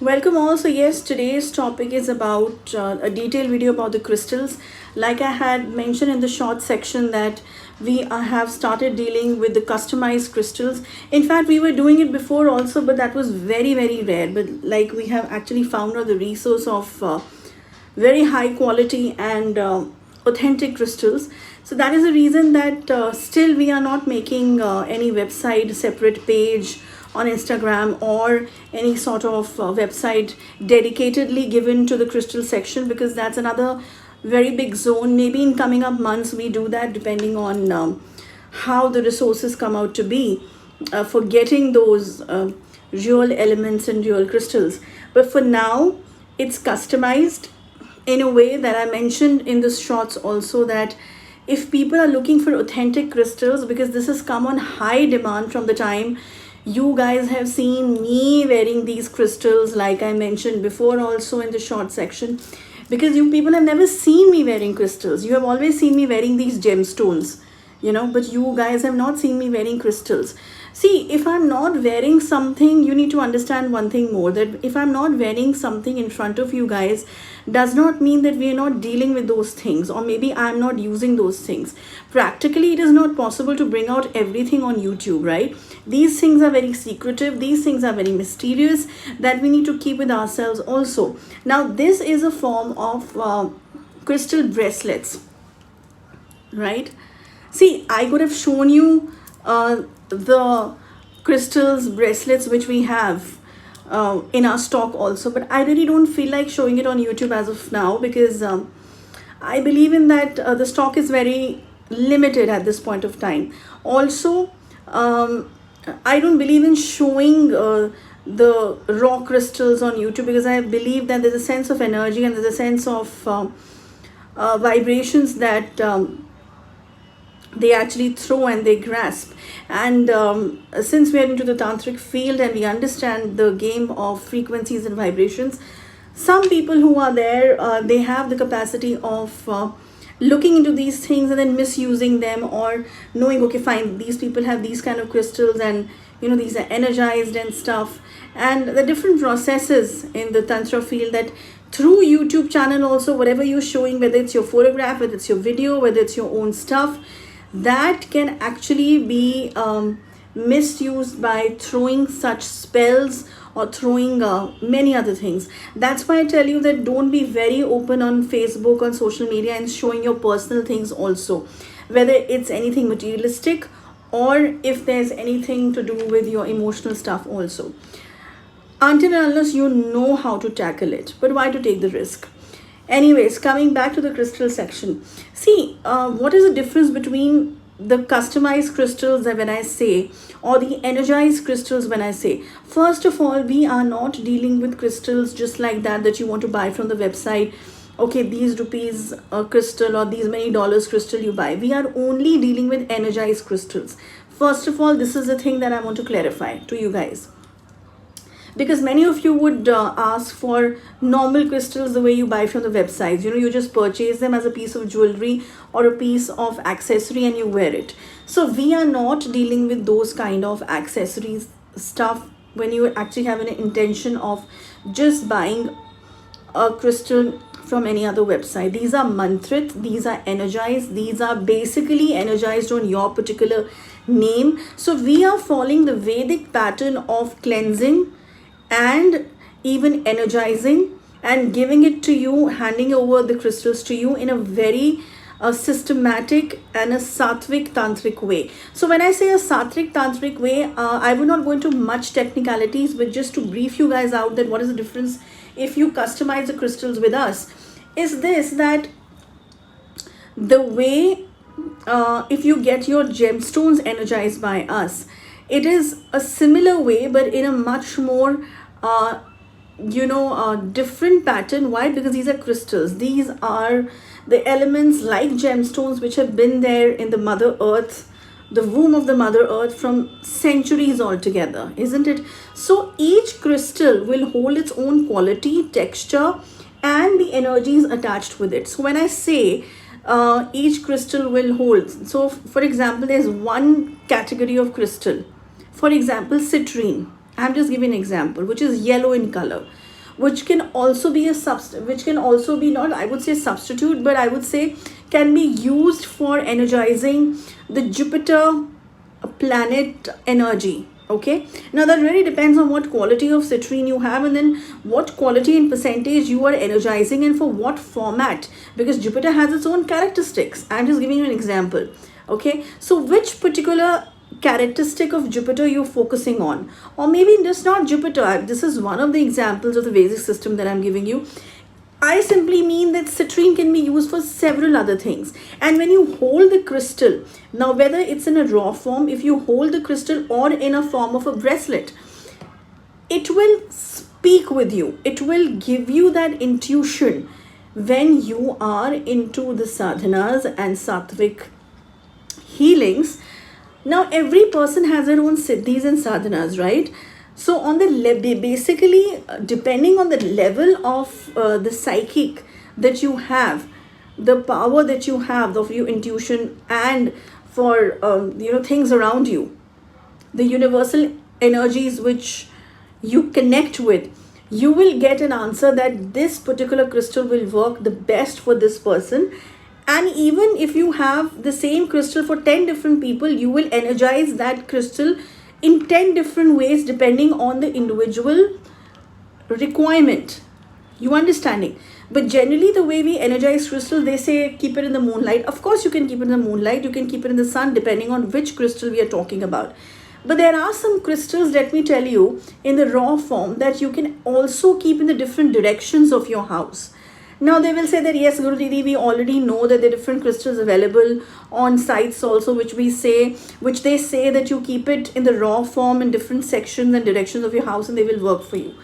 Welcome all. So yes, today's topic is about a detailed video about the crystals. Like I had mentioned in the short section that we have started dealing with the customized crystals. In fact, we were doing it before also, but that was very, very rare. But like we have actually found out the resource of very high quality and authentic crystals. So that is the reason that still we are not making any website separate page on Instagram or any sort of website dedicatedly given to the crystal section, because that's another very big zone. Maybe in coming up months we do that, depending on how the resources come out to be for getting those real elements and real crystals. But for now, it's customized in a way that I mentioned in the shorts also, that if people are looking for authentic crystals, because this has come on high demand from the time you guys have seen me wearing these crystals, like I mentioned before also in the short section, because you people have never seen me wearing crystals. You have always seen me wearing these gemstones, but you guys have not seen me wearing crystals. See, if I'm not wearing something, you need to understand one thing more, that if I'm not wearing something in front of you guys, does not mean that we are not dealing with those things, or maybe I'm not using those things. Practically, it is not possible to bring out everything on YouTube, right? These things are very secretive, these things are very mysterious, that we need to keep with ourselves also. Now, this is a form of crystal bracelets, right? See, I could have shown you the crystals bracelets which we have in our stock also, but I really don't feel like showing it on YouTube as of now, because I believe in that the stock is very limited at this point of time. Also, I don't believe in showing the raw crystals on YouTube, because I believe that there's a sense of energy and there's a sense of vibrations that they actually throw and they grasp. And since we are into the tantric field and we understand the game of frequencies and vibrations, some people who are there, they have the capacity of looking into these things and then misusing them, or knowing, okay fine, these people have these kind of crystals and these are energized and stuff, and the different processes in the tantra field, that through YouTube channel also, whatever you're showing, whether it's your photograph, whether it's your video, whether it's your own stuff, that can actually be misused by throwing such spells or throwing many other things. That's why I tell you that don't be very open on Facebook, on social media, and showing your personal things also, whether it's anything materialistic or if there's anything to do with your emotional stuff also, until and unless you know how to tackle it. But why to take the risk? Anyways, coming back to the crystal section. See, what is the difference between the customized crystals that when I say, or the energized crystals when I say? First of all, we are not dealing with crystals just like that you want to buy from the website. Okay, these rupees crystal or these many dollars crystal you buy. We are only dealing with energized crystals. First of all, this is the thing that I want to clarify to you guys, because many of you would ask for normal crystals the way you buy from the websites. You just purchase them as a piece of jewelry or a piece of accessory and you wear it. So we are not dealing with those kind of accessories stuff when you actually have an intention of just buying a crystal from any other website. These are mantrit, these are energized, these are basically energized on your particular name. So we are following the Vedic pattern of cleansing and even energizing and giving it to you, handing over the crystals to you in a very systematic and a sattvic tantric way. So when I say a sattvic tantric way, I will not go into much technicalities, but just to brief you guys out that what is the difference if you customize the crystals with us, is this, that the way if you get your gemstones energized by us, it is a similar way, but in a much more different pattern. Why? Because these are crystals. These are the elements like gemstones which have been there in the Mother Earth, the womb of the Mother Earth, from centuries altogether, isn't it? So each crystal will hold its own quality, texture, and the energies attached with it. So when I say each crystal will hold, so for example, there's one category of crystal, for example citrine, I'm just giving an example, which is yellow in color. which can also be which can also be, not I would say substitute, but I would say can be used for energizing the Jupiter planet energy. Okay, now that really depends on what quality of citrine you have, and then what quality in percentage you are energizing, and for what format, because Jupiter has its own characteristics. I'm just giving you an example. Okay, so which particular characteristic of Jupiter you're focusing on, or maybe just not Jupiter. This is one of the examples of the Vedic system that I'm giving you. I simply mean that citrine can be used for several other things. And when you hold the crystal, now whether it's in a raw form, if you hold the crystal, or in a form of a bracelet, it will speak with you. It will give you that intuition when you are into the sadhanas and sattvic healings. Now every person has their own siddhis and sadhanas, right? So on the basically, depending on the level of the psychic that you have, the power that you have of your intuition, and for things around you, the universal energies which you connect with, you will get an answer that this particular crystal will work the best for this person. And even if you have the same crystal for 10 different people, you will energize that crystal in 10 different ways depending on the individual requirement. You understanding? But generally the way we energize crystal, they say keep it in the moonlight. Of course you can keep it in the moonlight, you can keep it in the sun, depending on which crystal we are talking about. But there are some crystals, let me tell you, in the raw form that you can also keep in the different directions of your house. Now they will say that yes, Guru Didi, we already know that there are different crystals available on sites also, which they say that you keep it in the raw form in different sections and directions of your house and they will work for you.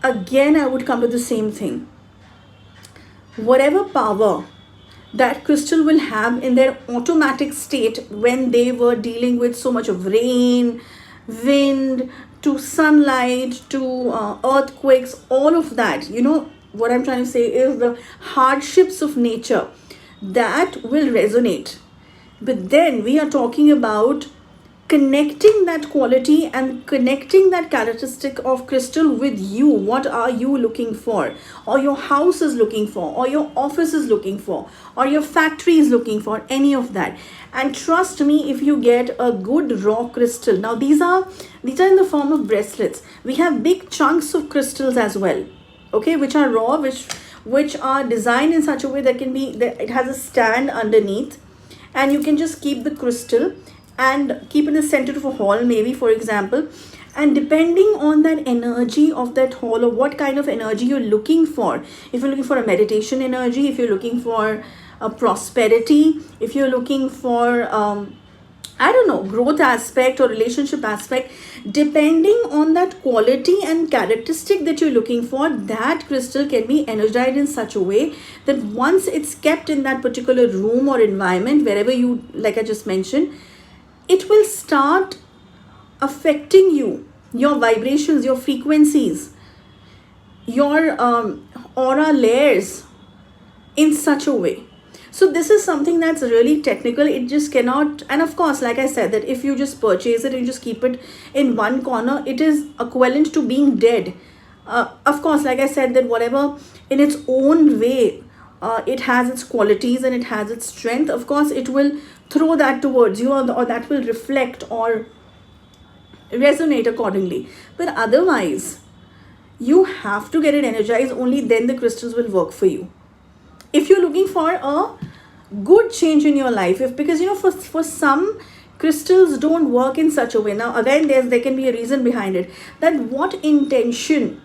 Again, I would come to the same thing. Whatever power that crystal will have in their automatic state when they were dealing with so much of rain, wind, to sunlight, to earthquakes, all of that, what I'm trying to say is the hardships of nature that will resonate. But then we are talking about connecting that quality and connecting that characteristic of crystal with you. What are you looking for, or your house is looking for, or your office is looking for, or your factory is looking for, any of that. And trust me, if you get a good raw crystal, now these are in the form of bracelets. We have big chunks of crystals as well, okay, which are raw, which are designed in such a way that it has a stand underneath, and you can just keep the crystal and keep in the center of a hall, maybe, for example. And depending on that energy of that hall, or what kind of energy you're looking for, if you're looking for a meditation energy, if you're looking for a prosperity, if you're looking for growth aspect or relationship aspect, depending on that quality and characteristic that you're looking for, that crystal can be energized in such a way that once it's kept in that particular room or environment, wherever you, like I just mentioned, it will start affecting you, your vibrations, your frequencies, your aura layers in such a way. So this is something that's really technical. It just cannot, and of course, like I said, that if you just purchase it and just keep it in one corner, it is equivalent to being dead. Of course, like I said, that whatever in its own way, it has its qualities and it has its strength. Of course, it will throw that towards you, or that will reflect or resonate accordingly. But otherwise, you have to get it energized. Only then the crystals will work for you. If you're looking for a good change in your life, because for some crystals don't work in such a way. Now again, there can be a reason behind it, that what intention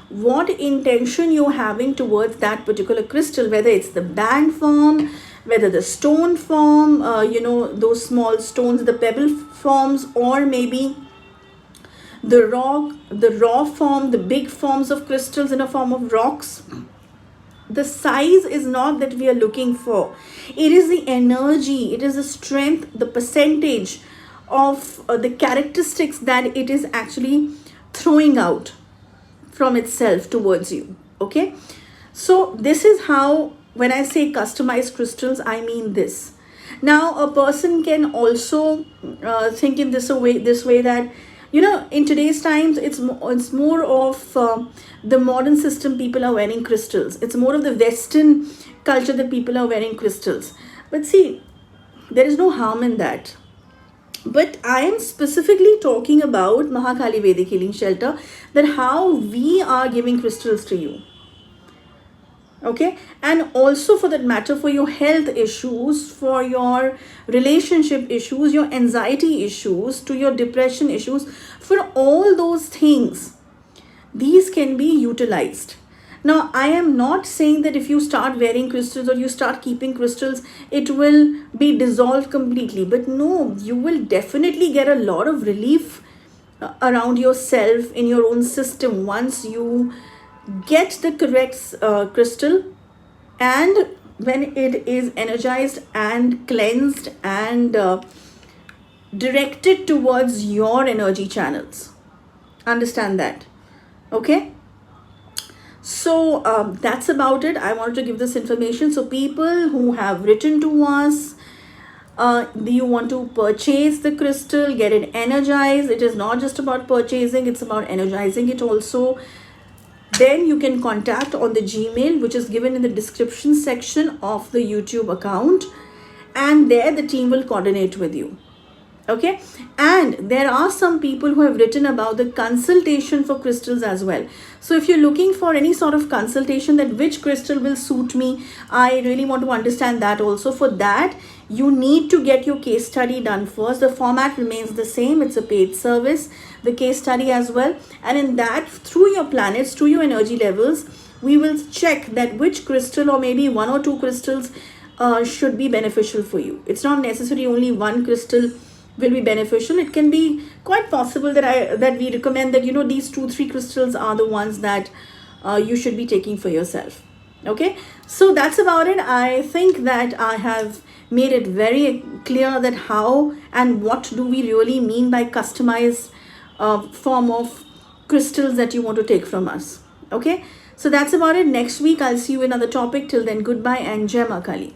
you're having towards that particular crystal, whether it's the band form, whether the stone form, those small stones, the pebble forms, or maybe the raw form, the big forms of crystals in a form of rocks. The size is not that we are looking for. It is the energy, it is the strength, the percentage of the characteristics that it is actually throwing out from itself towards you. Okay, so this is how, when I say customized crystals, I mean this. Now a person can also think in this way that In today's times, it's more of the modern system. People are wearing crystals. It's more of the Western culture that people are wearing crystals. But see, there is no harm in that. But I am specifically talking about Mahakali Vedic Healing Shelter, that how we are giving crystals to you. Okay, and also for that matter, for your health issues, for your relationship issues, your anxiety issues, to your depression issues, for all those things, these can be utilized. Now, I am not saying that if you start wearing crystals or you start keeping crystals, it will be dissolved completely. But no, you will definitely get a lot of relief around yourself, in your own system, once you get the correct crystal, and when it is energized and cleansed and directed towards your energy channels. Understand that? Okay. So that's about it. I wanted to give this information. So people who have written to us, do you want to purchase the crystal, get it energized? It is not just about purchasing, it's about energizing it also. Then you can contact on the Gmail, which is given in the description section of the YouTube account, and there the team will coordinate with you. Okay, and there are some people who have written about the consultation for crystals as well. So if you're looking for any sort of consultation, that which crystal will suit me, I really want to understand that also. For that, you need to get your case study done first. The format remains the same. It's a paid service, the case study as well. And in that, through your planets, through your energy levels, we will check that which crystal, or maybe one or two crystals should be beneficial for you. It's not necessarily only one crystal will be beneficial. It can be quite possible that we recommend that these 2-3 crystals are the ones that you should be taking for yourself. Okay, so that's about it. I think that I have made it very clear that how and what do we really mean by customized form of crystals that you want to take from us. Okay, so that's about it. Next week I'll see you in another topic. Till then, goodbye and Jai Maa Kali.